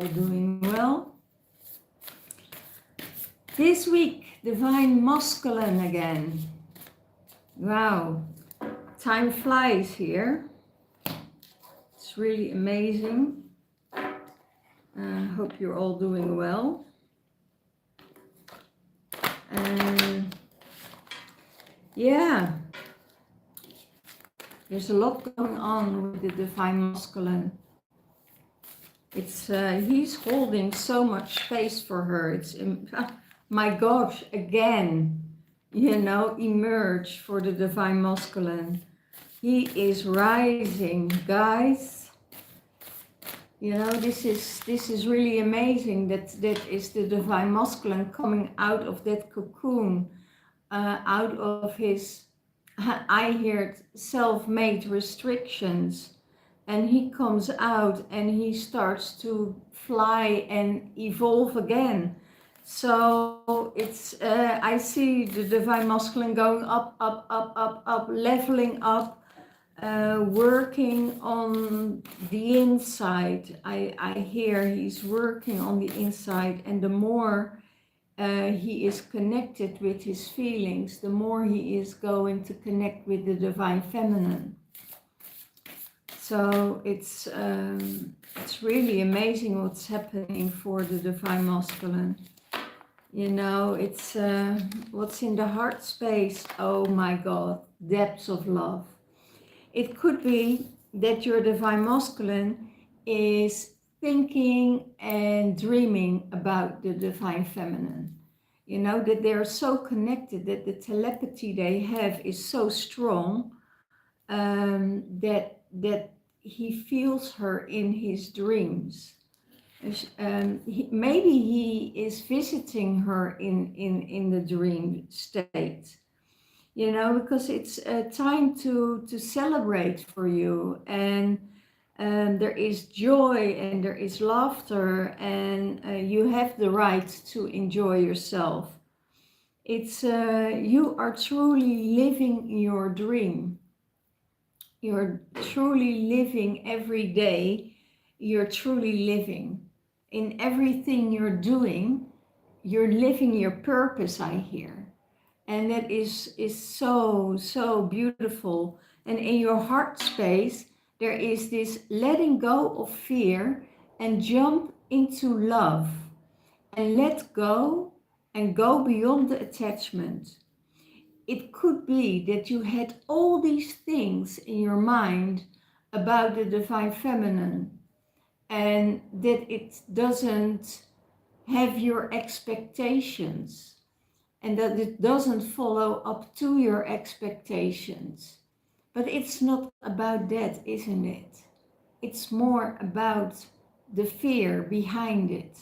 all doing well. This week, Divine Masculine again. Wow, time flies here. It's really amazing. Hope you're all doing well. And yeah, there's a lot going on with the Divine Masculine. It's he's holding so much space for her. It's my gosh, again, you know, emerge for the Divine Masculine. He is rising, guys. You know, this is really amazing that is the Divine Masculine coming out of that cocoon, out of his, I heard, self-made restrictions. And he comes out and he starts to fly and evolve again. So it's, I see the Divine Masculine going up, up, up, up, up, leveling up, working on the inside. I hear he's working on the inside, and the more he is connected with his feelings, the more he is going to connect with the Divine Feminine. So it's really amazing what's happening for the Divine Masculine. You know, it's what's in the heart space. Oh my God, depths of love. It could be that your Divine Masculine is thinking and dreaming about the Divine Feminine. You know, that they're so connected, that the telepathy they have is so strong, that he feels her in his dreams. Maybe he is visiting her in the dream state, you know, because it's a time to celebrate for you, and there is joy and there is laughter, and you have the right to enjoy yourself. It's you are truly living your dream. You're truly living every day. You're truly living. In everything you're doing, you're living your purpose, I hear. And that is so beautiful. And in your heart space, there is this letting go of fear and jump into love. And let go and go beyond the attachment. It could be that you had all these things in your mind about the Divine Feminine, and that it doesn't have your expectations, and that it doesn't follow up to your expectations. But it's not about that, isn't it? It's more about the fear behind it.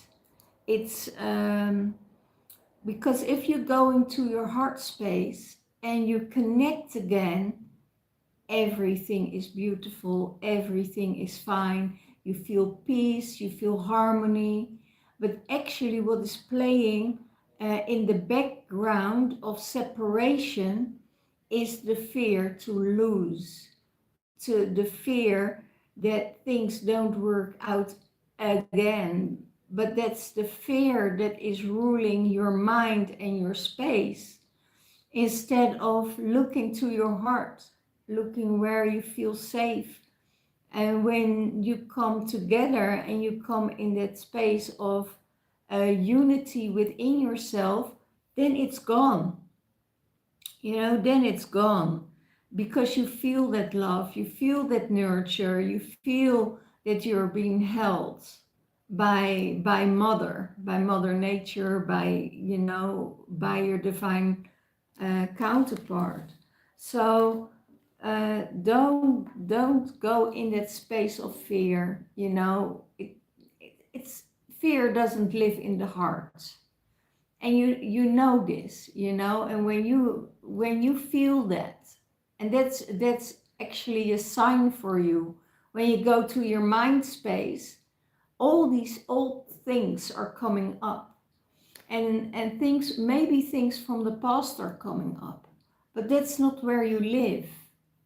It's because if you go into your heart space and you connect again, everything is beautiful, everything is fine, you feel peace, you feel harmony. But actually what is playing in the background of separation is the fear to lose, to the fear that things don't work out again. But that's the fear that is ruling your mind and your space, instead of looking to your heart, looking where you feel safe. And when you come together and you come in that space of unity within yourself, then it's gone. You know, then it's gone. Because you feel that love, you feel that nurture, you feel that you're being held by mother nature, by, you know, by your divine counterpart. So don't go in that space of fear. You know, it's fear doesn't live in the heart, and you know this, you know. And when you feel that, and that's actually a sign for you. When you go to your mind space, all these old things are coming up, and things, maybe things from the past are coming up, but that's not where you live.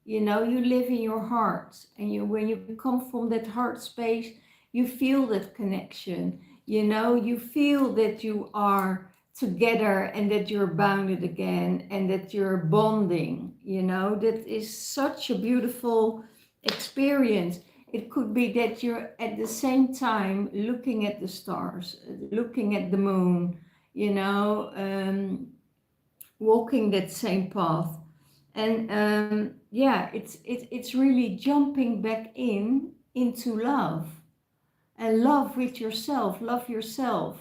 You know, you live in your heart, and when you come from that heart space, you feel that connection, you know, you feel that you are together and that you're bounded again and that you're bonding, you know. That is such a beautiful experience. It could be that you're at the same time looking at the stars, looking at the moon, you know, walking that same path. And yeah, it's really jumping back into love, and love with yourself, love yourself.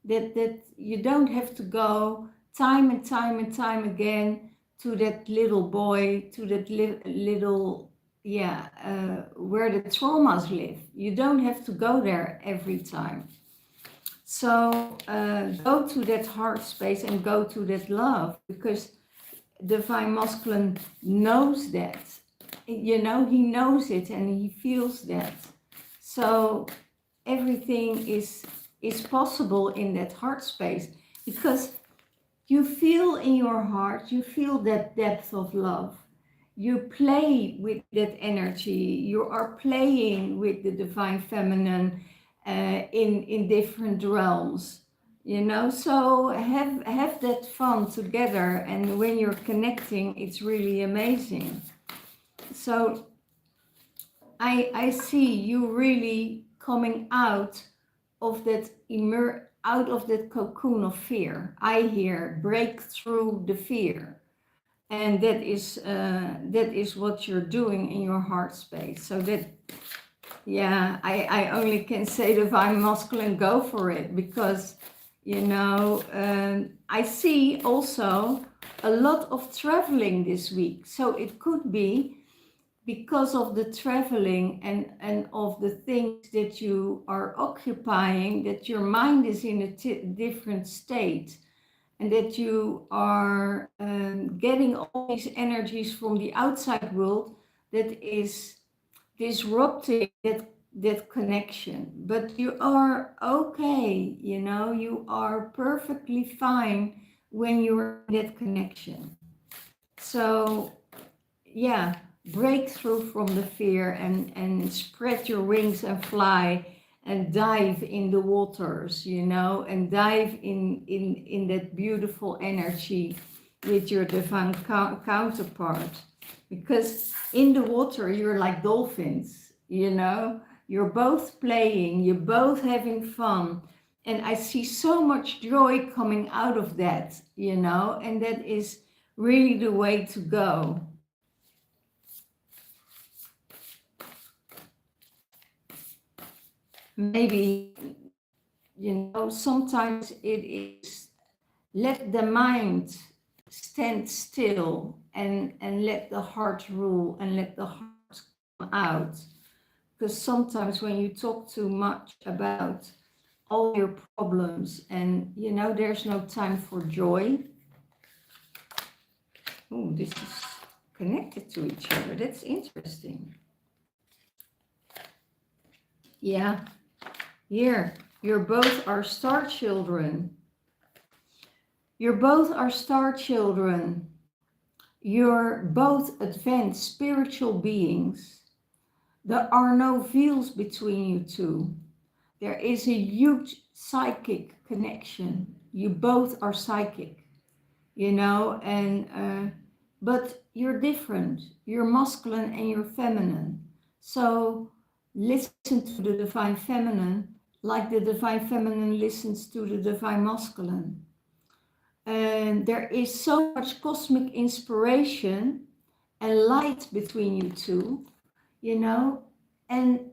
That you don't have to go time and time and time again to that little boy, to that little, yeah, where the traumas live. You don't have to go there every time. So go to that heart space and go to that love, because divine masculine knows that. You know, he knows it and he feels that. So everything is possible in that heart space, because you feel in your heart, you feel that depth of love. You play with that energy. You are playing with the divine feminine in different realms, you know. So have that fun together, and when you're connecting, it's really amazing. So I see you really coming out of that out of that cocoon of fear. I hear break through the fear, and that is what you're doing in your heart space. So that, yeah, I only can say divine masculine, go for it, because you know, I see also a lot of traveling this week. So it could be because of the traveling and of the things that you are occupying, that your mind is in a different state, and that you are getting all these energies from the outside world that is disrupting that connection. But you are okay, you know, you are perfectly fine when you're in that connection. So yeah, break through from the fear, and spread your wings and fly, and dive in the waters, you know, and dive in that beautiful energy with your divine counterpart. Because in the water you're like dolphins, you know, you're both playing, you're both having fun, and I see so much joy coming out of that, you know, and that is really the way to go. Maybe, you know, sometimes it is let the mind stand still, and let the heart rule, and let the heart come out. Because sometimes when you talk too much about all your problems, and you know, there's no time for joy. Oh, this is connected to each other. That's interesting. Yeah, here, you're both our star children. You're both our star children. You're both advanced spiritual beings. There are no veils between you two. There is a huge psychic connection. You both are psychic, you know, and but you're different. You're masculine and you're feminine. So listen to the divine feminine like the divine feminine listens to the divine masculine. And there is so much cosmic inspiration and light between you two, you know, and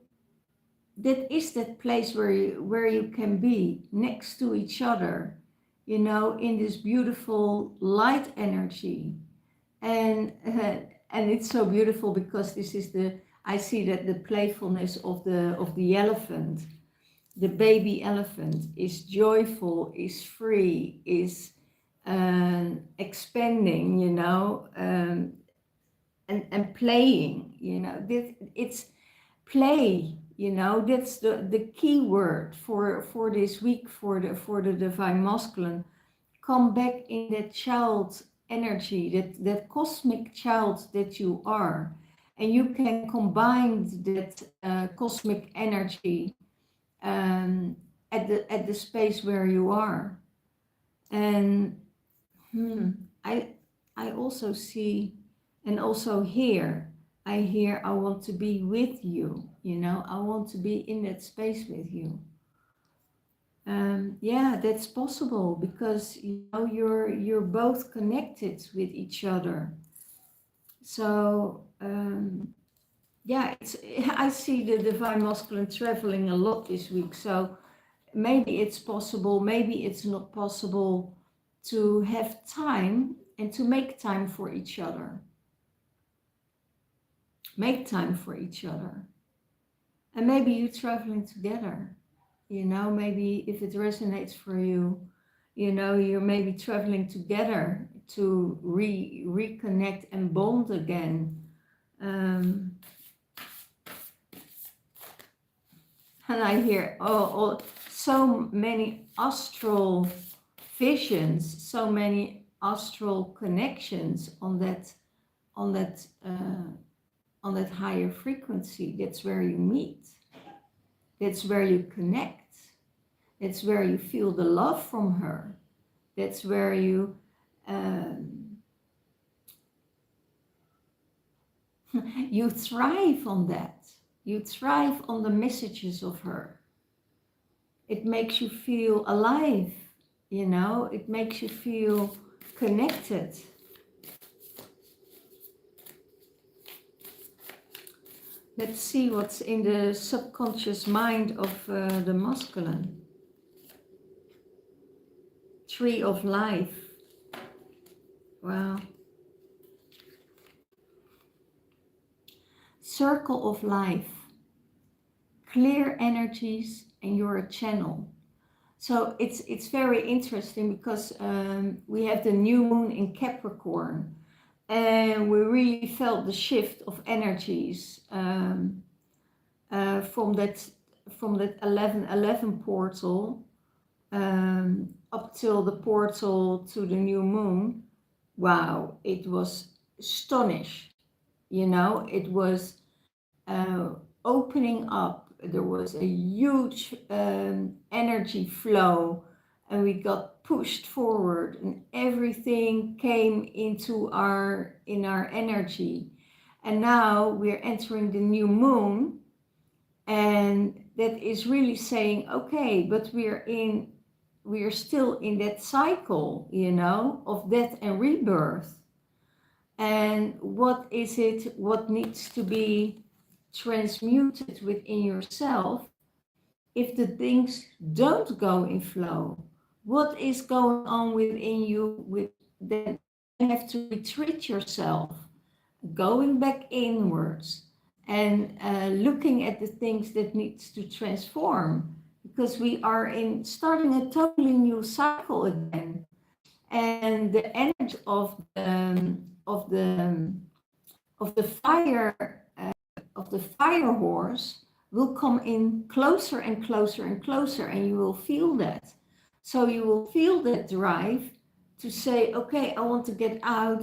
that is that place where you can be next to each other, you know, in this beautiful light energy. And it's so beautiful, because this is I see that the playfulness of the elephant, the baby elephant, is joyful, is free, is expanding, you know, and playing, you know. It's play, you know. That's the key word for this week, for the divine masculine. Come back in that child energy, that cosmic child that you are, and you can combine that cosmic energy um, at the space where you are. And I also see, and also hear, I want to be with you, you know, I want to be in that space with you. Yeah, that's possible because you know you're both connected with each other. So yeah, it's I see the divine masculine traveling a lot this week. So maybe it's possible, maybe it's not possible to have time and to make time for each other. Make time for each other. And maybe you traveling together. You know, maybe if it resonates for you, you know, you're maybe traveling together to reconnect and bond again. Um, and I hear so many astral visions, so many astral connections on that on that uh, on that higher frequency. That's where you meet. That's where you connect. That's where you feel the love from her. That's where um, you thrive on that. You thrive on the messages of her. It makes you feel alive, you know, it makes you feel connected. Let's see what's in the subconscious mind of the masculine. Tree of life. Wow. Circle of life. Clear energies, and you're a channel. So it's very interesting because we have the new moon in Capricorn, and we really felt the shift of energies from that 11:11 portal up till the portal to the new moon. Wow, it was astonished. You know, it was opening up. There was a huge energy flow, and we got pushed forward, and everything came into our energy. And now we're entering the new moon, and that is really saying, okay, but we are still in that cycle, you know, of death and rebirth. And what is it, what needs to be transmuted within yourself if the things don't go in flow? What is going on within you with that you have to retreat yourself, going back inwards and looking at the things that needs to transform, because we are in starting a totally new cycle again. And the energy of the fire of the fire horse will come in closer and closer and closer, and you will feel that. So you will feel that drive to say, okay, I want to get out.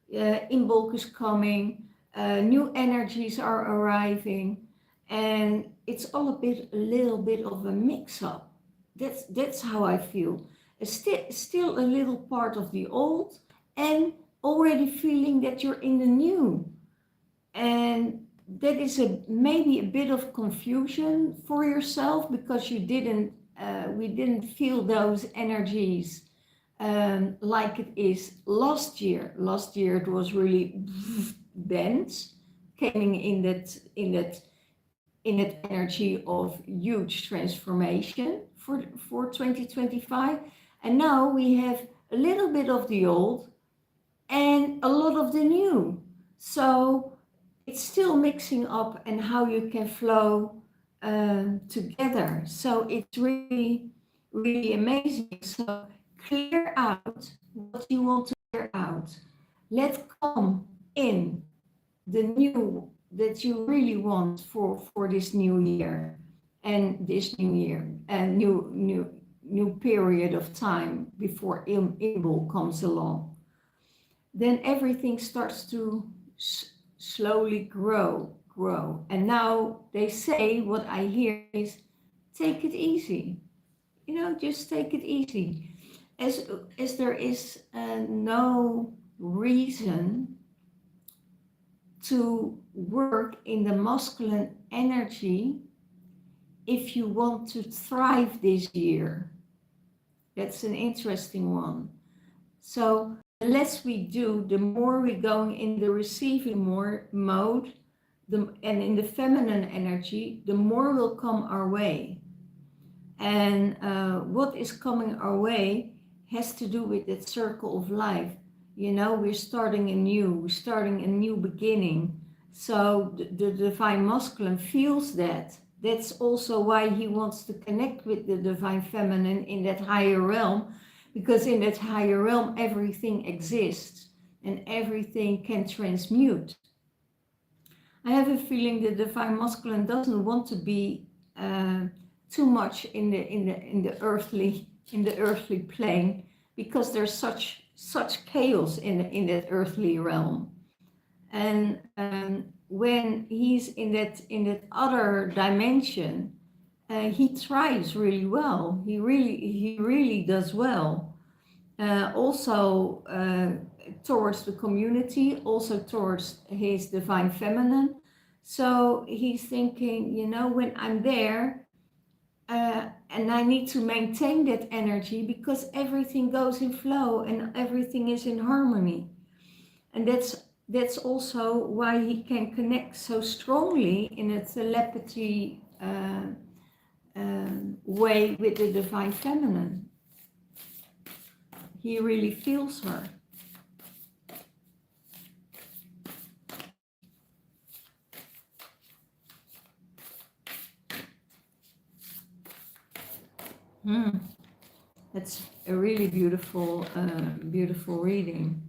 In bulk is coming. New energies are arriving, and it's all a little bit of a mix-up. That's how I feel. Still a little part of the old, and already feeling that you're in the new. And that is maybe a bit of confusion for yourself because we didn't feel those energies like it is last year. Last year it was really dense, coming in that energy of huge transformation for 2025. And now we have a little bit of the old and a lot of the new. So it's still mixing up and how you can flow together. So it's really, really amazing. So clear out what you want to clear out. Let come in the new that you really want for this new year and this new year and new period of time before Imbolc comes along. Then everything starts to slowly grow. And now they say, what I hear is take it easy. You know, just take it easy. As there is no reason to work in the masculine energy if you want to thrive this year. That's an interesting one. So the less we do, the more we're going in the receiving mode, and in the feminine energy, the more will come our way. And what is coming our way has to do with that circle of life. You know, we're starting a new beginning. So the divine masculine feels that. That's also why he wants to connect with the divine feminine in that higher realm, because in that higher realm, everything exists and everything can transmute. I have a feeling the divine masculine doesn't want to be too much in the earthly plane, because there's such chaos in that earthly realm. And when he's in that other dimension, he thrives really well. He really does well. Also towards the community, also towards his divine feminine. So he's thinking, you know, when I'm there, and I need to maintain that energy, because everything goes in flow and everything is in harmony. And that's also why he can connect so strongly in a telepathy way with the divine feminine. He really feels her. That's a really beautiful reading.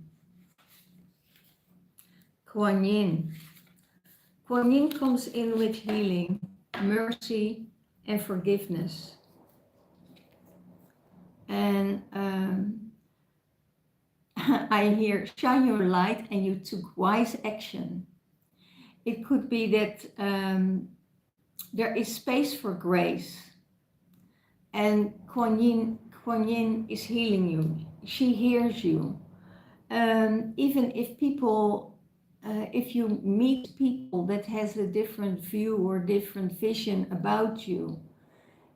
Kuan Yin. Kuan Yin comes in with healing, mercy, and forgiveness. And I hear, shine your light, and you took wise action. It could be that there is space for grace, and Kuan Yin is healing you. She hears you. Even if people, if you meet people that has a different view or different vision about you,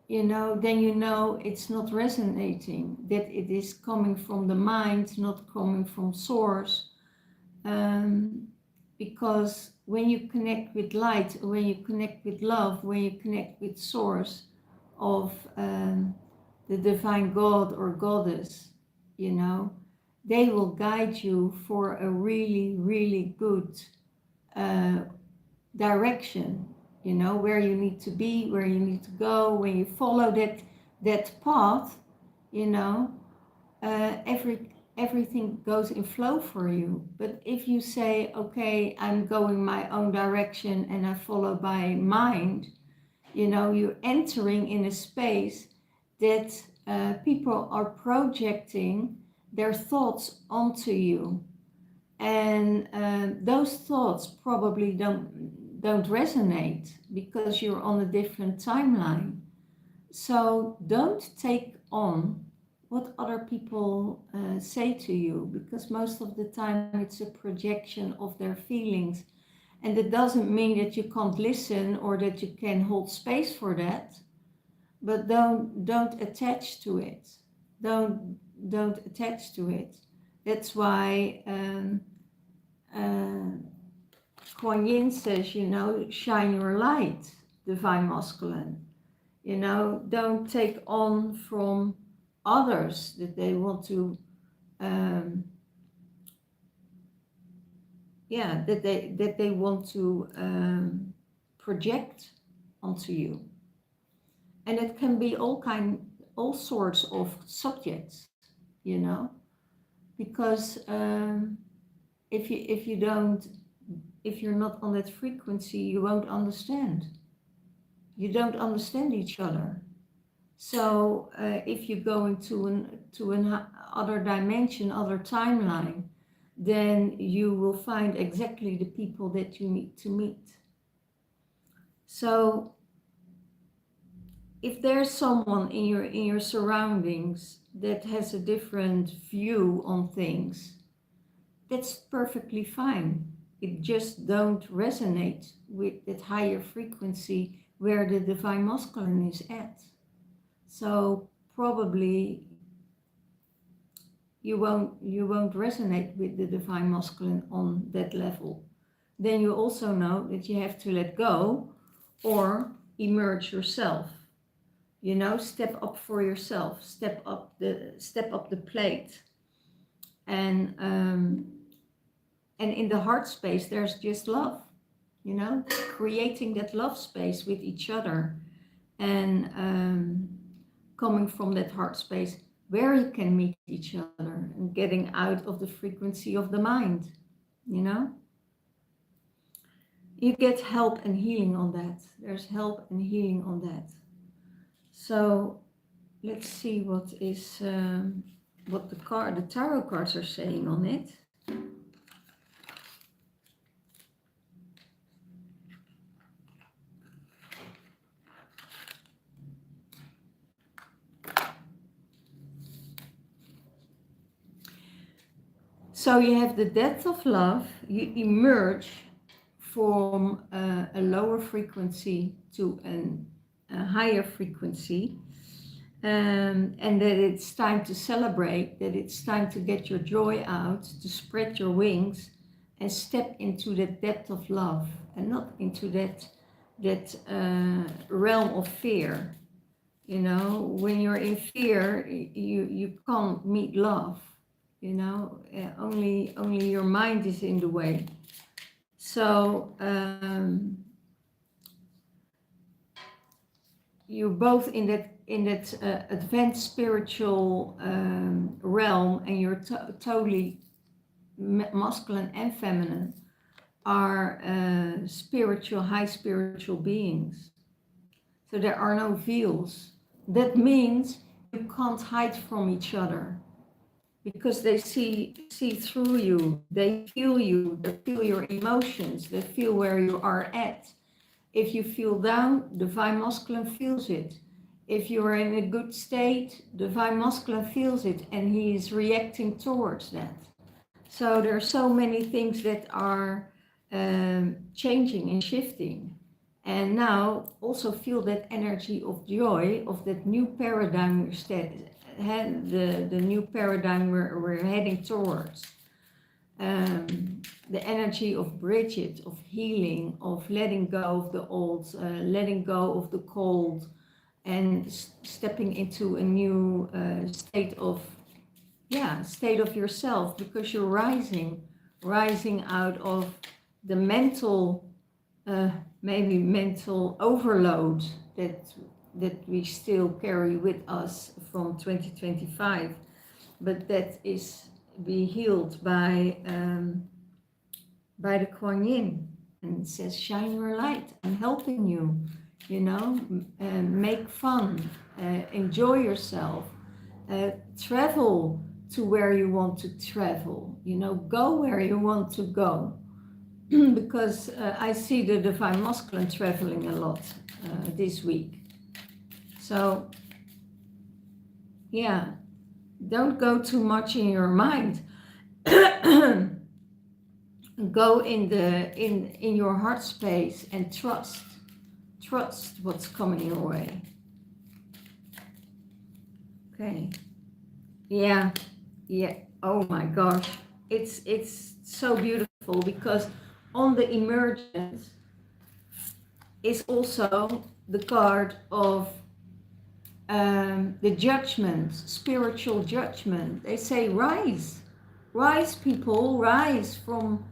you know, then you know it's not resonating, that it is coming from the mind, not coming from source. Because when you connect with light, when you connect with love, when you connect with source of the divine God or goddess, you know, they will guide you for a really, really good direction, you know, where you need to be, where you need to go. When you follow that path, you know, everything goes in flow for you. But if you say, okay, I'm going my own direction and I follow by mind, you know, you're entering in a space that people are projecting their thoughts onto you. And those thoughts probably don't resonate, because you're on a different timeline. So don't take on what other people say to you, because most of the time it's a projection of their feelings. And it doesn't mean that you can't listen or that you can hold space for that, but don't attach to it. Don't attach to it. That's why Kuan Yin says, you know, shine your light, divine masculine. You know, don't take on from others that they want to, that they want to project onto you. And it can be all sorts of subjects, you know, because if you're not on that frequency, you won't understand. You don't understand each other. So if you go into an other dimension, other timeline, then you will find exactly the people that you need to meet. So if there's someone in your surroundings that has a different view on things, that's perfectly fine. It just don't resonate with that higher frequency where the divine masculine is at. So probably you won't resonate with the divine masculine on that level. Then you also know that you have to let go or emerge yourself. You know, step up for yourself, step up the plate. And in the heart space there's just love, you know, creating that love space with each other, and coming from that heart space where you can meet each other and getting out of the frequency of the mind, you know. You get help and healing on that. There's help and healing on that. So let's see what is what the tarot cards are saying on it. So you have the depth of love. You emerge from a lower frequency to a higher frequency, and that it's time to celebrate, that it's time to get your joy out, to spread your wings and step into that depth of love, and not into that realm of fear. You know, when you're in fear, you can't meet love. You know, only your mind is in the way. So you're both in that advanced spiritual realm, and you're totally masculine and feminine, are spiritual, high spiritual beings. So there are no veils. That means you can't hide from each other, because they see through you, they feel you, they feel your emotions, they feel where you are at. If you feel down, divine masculine feels it. If you are in a good state, divine masculine feels it, and he is reacting towards that. So there are so many things that are changing and shifting. And now also feel that energy of joy, of that new paradigm, the new paradigm we're heading towards. The energy of Bridget, of healing, of letting go of the old, letting go of the cold, and stepping into a new state of yourself, because you're rising out of the mental, maybe mental overload that we still carry with us from 2025, but that is be healed by the Kuan Yin, and it says, shine your light, I'm helping you, you know, make fun, enjoy yourself, travel to where you want to travel, you know, go where you want to go. Because I see the divine masculine traveling a lot this week. So yeah, don't go too much in your mind. Go in your heart space and trust what's coming your way. Okay. Yeah. Oh my gosh, it's so beautiful, because on the emergence is also the card of the judgment, spiritual judgment. They say, rise people, rise from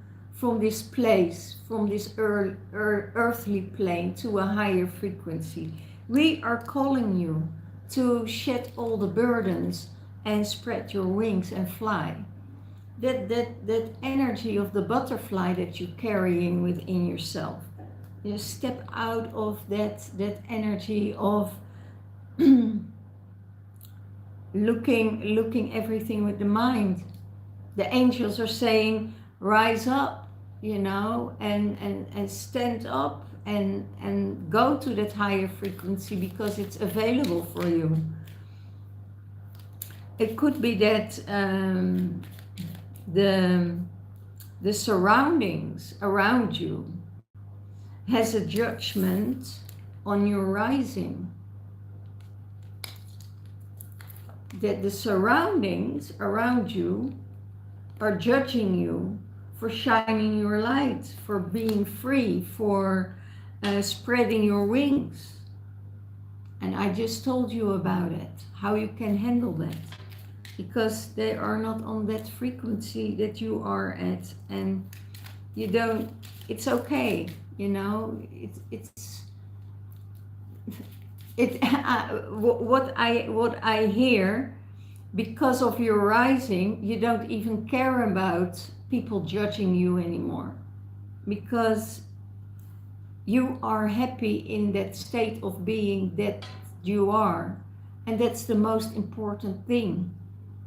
this place, from this earthly plane to a higher frequency. We are calling you to shed all the burdens and spread your wings and fly. That energy of the butterfly that you're carrying within yourself. You step out of that energy of looking everything with the mind. The angels are saying, rise up, you know, and stand up and go to that higher frequency because it's available for you. It could be that the surroundings around you has a judgment on your rising. That the surroundings around you are judging you for shining your light, for being free, for spreading your wings. And I just told you about it, how you can handle that. Because they are not on that frequency that you are at, and you don't, it's okay, you know, what I hear, because of your rising, you don't even care about people judging you anymore, because you are happy in that state of being that you are, and that's the most important thing,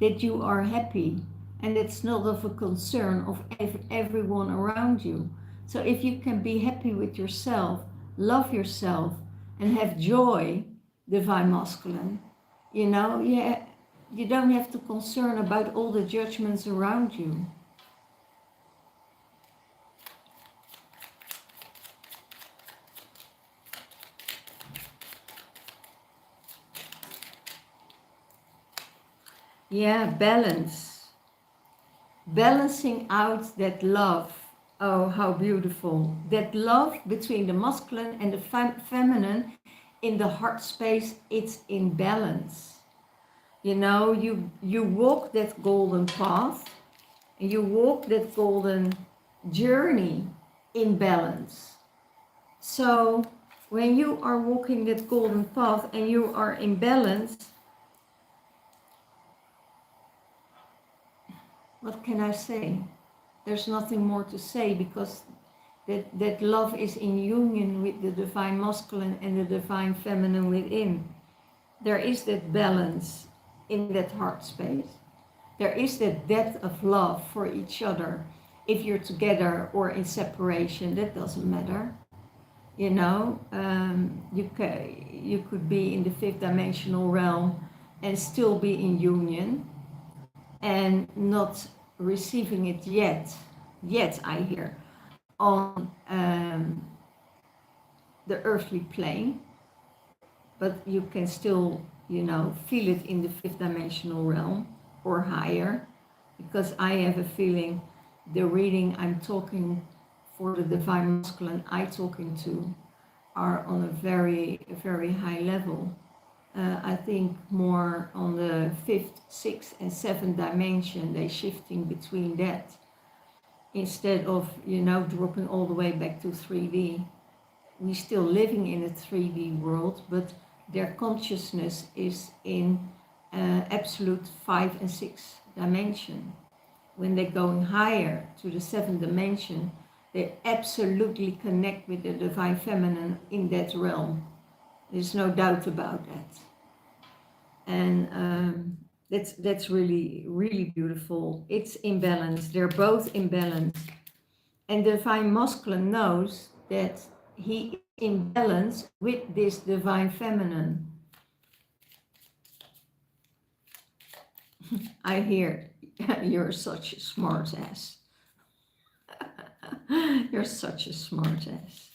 that you are happy, and it's not of a concern of everyone around you. So if you can be happy with yourself, love yourself, and have joy, divine masculine, you know, you don't have to concern about all the judgments around you. Yeah, balancing out that love. Oh, how beautiful. That love between the masculine and the feminine in the heart space, it's in balance. You know, you walk that golden path, and you walk that golden journey in balance. So when you are walking that golden path and you are in balance, what can I say? There's nothing more to say, because that love is in union with the divine masculine and the divine feminine within. There is that balance in that heart space. There is that depth of love for each other. If you're together or in separation, that doesn't matter. You know, you could be in the fifth dimensional realm and still be in union and not receiving it yet I hear, on the earthly plane, but you can still, you know, feel it in the fifth dimensional realm or higher, because I have a feeling the reading I'm talking for the divine masculine I talking to are on a very, very high level. I think more on the fifth, sixth and seventh dimension, they're shifting between that, instead of, you know, dropping all the way back to 3D. We're still living in a 3D world, but their consciousness is in absolute 5 and 6 dimension. When they're going higher to the 7th dimension, they absolutely connect with the divine feminine in that realm. There's no doubt about that. And that's really, really beautiful. It's in balance. They're both in balance. And the divine masculine knows that he is in balance with this divine feminine. I hear, you're such a smart ass. You're such a smart ass.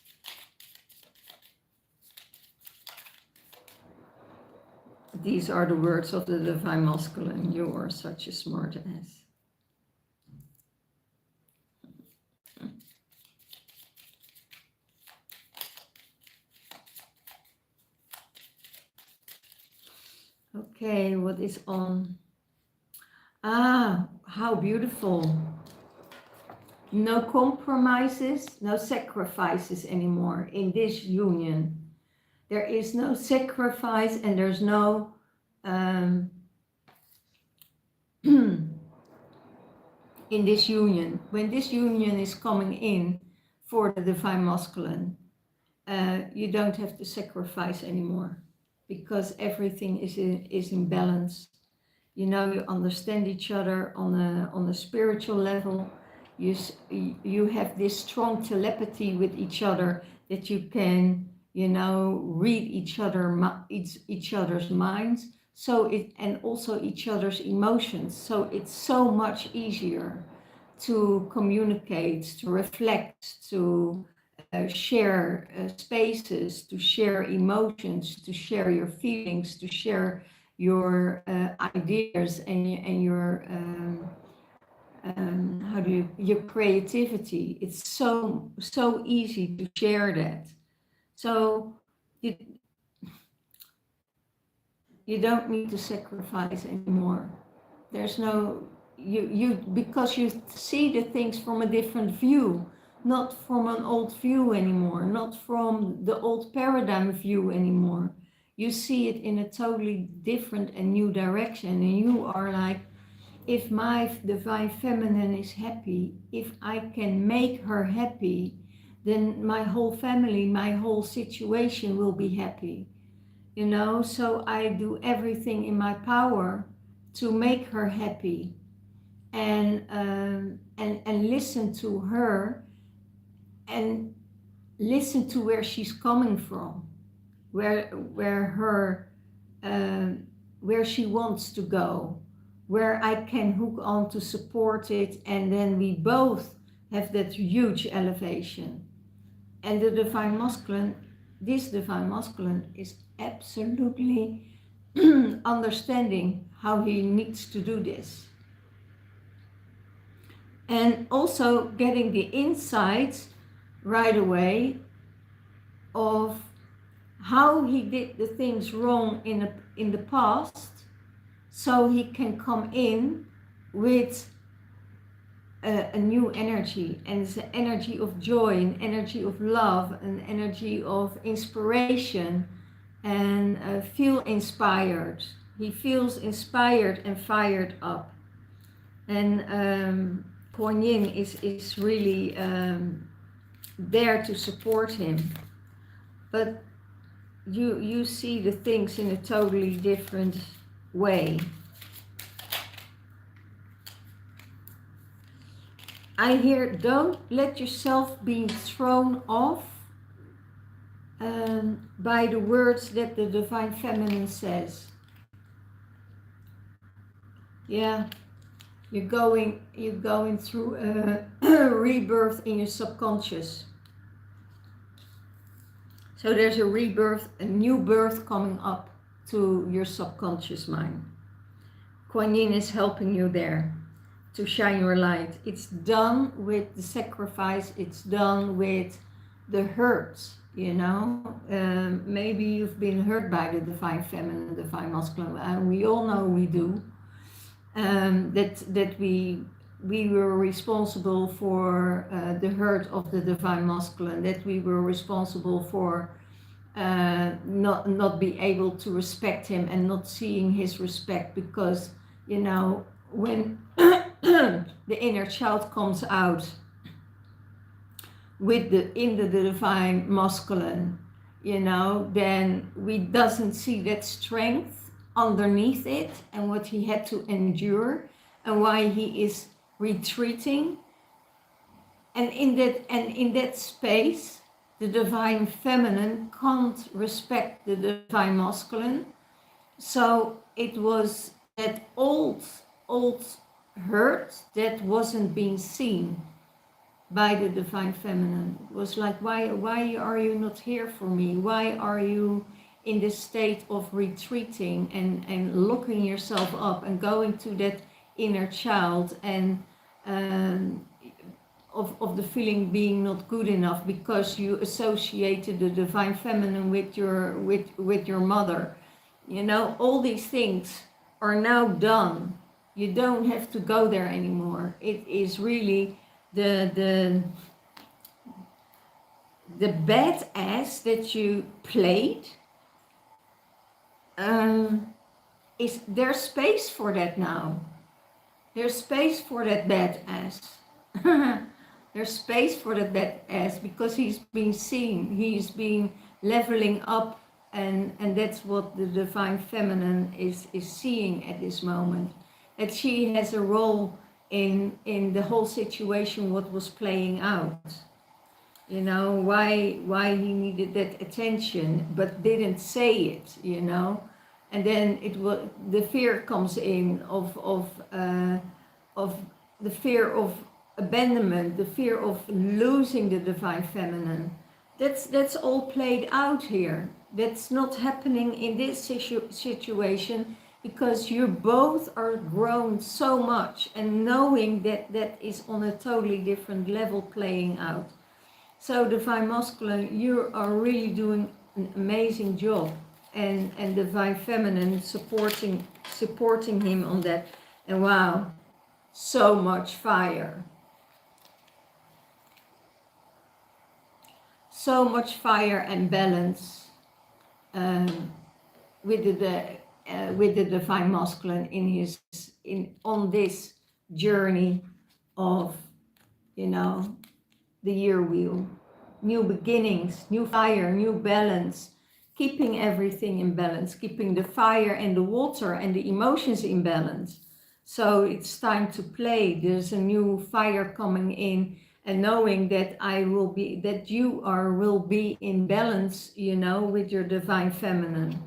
These are the words of the divine masculine. You are such a smart ass. Okay, what is on? Ah, how beautiful. No compromises, no sacrifices anymore in this union. There is no sacrifice, and there's no in this union. When this union is coming in for the divine masculine, you don't have to sacrifice anymore, because everything is in balance. You know, you understand each other on a spiritual level. You have this strong telepathy with each other that you can, you know, read each other's minds, so it, and also each other's emotions, so it's so much easier to communicate, to reflect, to share spaces, to share emotions, to share your feelings, to share your ideas and your how do you, your creativity. It's so easy to share that. So you you don't need to sacrifice anymore. There's no, you because you see the things from a different view, not from an old view anymore, not from the old paradigm view anymore. You see it in a totally different and new direction, and you are like, if my divine feminine is happy, if I can make her happy, then my whole family, my whole situation will be happy. You know, so I do everything in my power to make her happy, and listen to her, and listen to where she's coming from, where her where she wants to go, where I can hook on to support it, and then we both have that huge elevation. And the divine masculine, this divine masculine is absolutely understanding how he needs to do this. And also getting the insights right away of how he did the things wrong in the past, so he can come in with a new energy, and it's an energy of joy, an energy of love, an energy of inspiration, and feel inspired. He feels inspired and fired up. And Kuan Yin is really there to support him. But you see the things in a totally different way. I hear, don't let yourself be thrown off by the words that the divine feminine says. Yeah, you're going through a rebirth in your subconscious. So there's a rebirth, a new birth coming up to your subconscious mind. Kuan Yin is helping you there to shine your light. It's done with the sacrifice, it's done with the hurt, you know. Maybe you've been hurt by the divine feminine, divine masculine, and we all know we do. That we were responsible for the hurt of the divine masculine, that we were responsible for not be able to respect him and not seeing his respect, because, you know, when the inner child comes out with in the divine masculine, you know, then we doesn't see that strength underneath it, and what he had to endure, and why he is retreating. And in that space, the divine feminine can't respect the divine masculine. So it was that old hurt that wasn't being seen by the divine feminine. It was like, why are you not here for me? Why are you in this state of retreating and locking yourself up and going to that inner child, and of the feeling being not good enough because you associated the divine feminine with your mother? You know, all these things are now done. You don't have to go there anymore. It is really the badass that you played. Is there's space for that now? There's space for that badass. There's space for that badass, because he's been seen, he's been leveling up, and that's what the divine feminine is seeing at this moment. That she has a role in the whole situation, what was playing out. you know, why he needed that attention but didn't say it, you know. And then it will, the fear comes in of the fear of abandonment, the fear of losing the divine feminine. That's all played out here. That's not happening in this situation, because you both are grown so much and knowing that that is on a totally different level playing out. So divine masculine, you are really doing an amazing job, and divine feminine supporting him on that. And wow, so much fire. So much fire and balance um, with the divine masculine on this journey of, you know, the year wheel. New beginnings, new fire, new balance, keeping everything in balance, keeping the fire and the water and the emotions in balance. So it's time to play. There's a new fire coming in, and knowing that will be in balance, you know, with your divine feminine.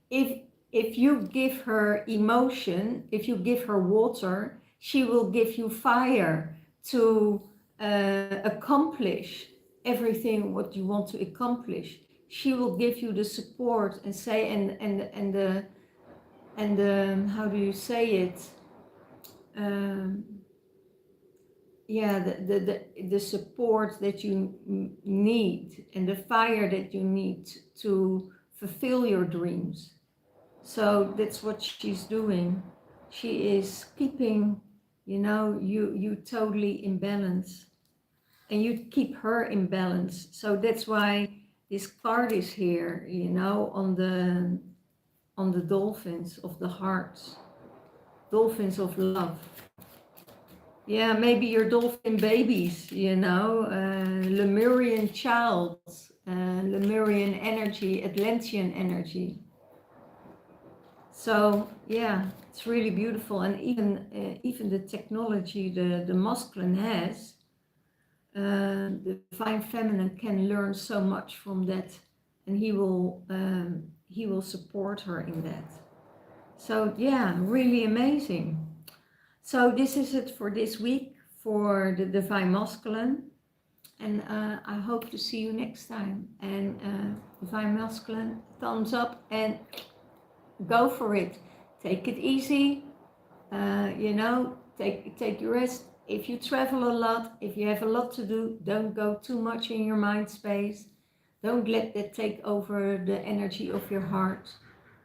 if if you give her emotion, if you give her water, she will give you fire to accomplish everything what you want to accomplish. She will give you the support and say, and the how do you say it, um, yeah, the support that you need and the fire that you need to fulfill your dreams. So that's what she's doing. She is keeping, you know, you totally in balance, and you keep her in balance. So that's why this card is here, you know, on the dolphins of the hearts, dolphins of love. Yeah, maybe your dolphin babies, you know, Lemurian child, Lemurian energy, Atlantean energy. So yeah, it's really beautiful. And even the technology the masculine has, the divine feminine can learn so much from that, and he will support her in that. So yeah, really amazing. So this is it for this week for the divine masculine, and I hope to see you next time. And divine masculine, thumbs up and go for it. Take it easy. You know, take your rest. If you travel a lot, if you have a lot to do, don't go too much in your mind space. Don't let that take over the energy of your heart,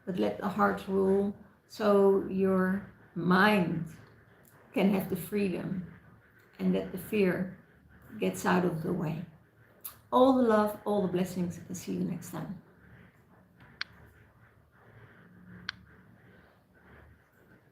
but let the heart rule, so your mind can have the freedom, and that the fear gets out of the way. All the love, all the blessings, and see you next time.